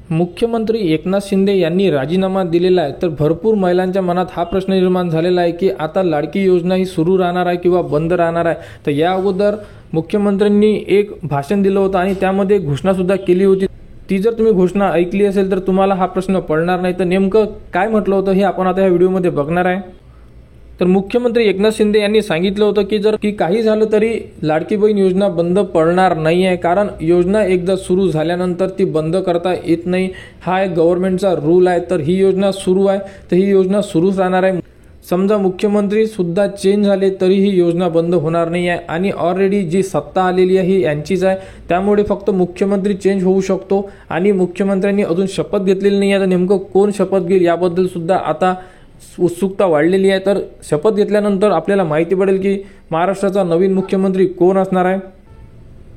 मुख्यमंत्री एकनाथ शिंदे यांनी राजीनामा दिलेला आहे, तर भरपूर महिलांच्या मनात हा प्रश्न निर्माण झालेला आहे की आता लाडकी योजना ही सुरू राहणार आहे किंवा बंद राहणार आहे। तर या अगोदर मुख्यमंत्र्यांनी एक भाषण दिलं होतं आणि त्यामध्ये घोषणासुद्धा केली होती। ती जर तुम्ही घोषणा ऐकली असेल तर तुम्हाला हा प्रश्न पडणार नाही। तर नेमकं काय म्हटलं होतं हे आपण आता या व्हिडिओमध्ये बघणार आहे। तर मुख्यमंत्री एकनाथ शिंदे यांनी सांगितलं होतं की जर काही झालं तरी लाडकी बहीण योजना बंद पडणार नाही आहे, कारण योजना एकदा सुरू झाल्यानंतर ती बंद करता येत नाही। हा एक गव्हर्नमेंटचा रूल आहे। तर ही योजना सुरू आहे तर ही योजना सुरूच राहणार आहे। समजा मुख्यमंत्री सुद्धा चेंज झाले तरी ही योजना बंद होणार नाही आहे आणि ऑलरेडी जी सत्ता आलेली आहे ही यांचीच आहे। त्यामुळे फक्त मुख्यमंत्री चेंज होऊ शकतो आणि मुख्यमंत्र्यांनी अजून शपथ घेतलेली नाही आहे। तर नेमकं कोण शपथ घेईल याबद्दल सुद्धा आता उत्सुकता वाढलेली आहे। तर शपथ घेतल्यानंतर आपल्याला माहिती पडेल की महाराष्ट्राचा नवीन मुख्यमंत्री कोण असणार आहे।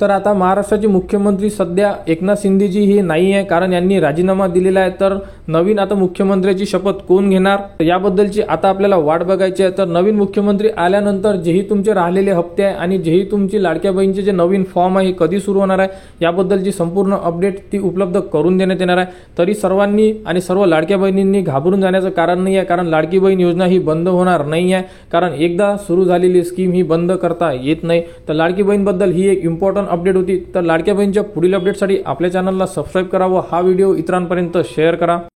तर आता महाराष्ट्राचे मुख्यमंत्री सध्या एकनाथ शिंदेजी हे नाही आहे, कारण यांनी राजीनामा दिलेला आहे। तर नवीन आता मुख्यमंत्र्याची शपथ कोण घेणार याबद्दलची आता आपल्याला वाट बघायची आहे। तर नवीन मुख्यमंत्री आल्यानंतर जेही तुमचे राहिलेले हप्ते आहे आणि जेही तुमची लाडक्या बहिणीचे जे नवीन फॉर्म आहे कधी सुरू होणार आहे याबद्दलची संपूर्ण अपडेट ती उपलब्ध करून देण्यात येणार आहे। तरी सर्वांनी आणि सर्व लाडक्या बहिणींनी घाबरून जाण्याचं कारण नाही आहे, कारण लाडकी बहीण योजना ही बंद होणार नाही आहे, कारण एकदा सुरू झालेली स्कीम ही बंद करता येत नाही। तर लाडकी बहीणबद्दल ही एक इम्पॉर्टंट अपडेट होती। तर लाडक्या बहिणीच्या पुढील अपडेटसाठी आपल्या चॅनलला सबस्क्राइब करा व हा व्हिडिओ इतरांपर्यंत शेअर करा।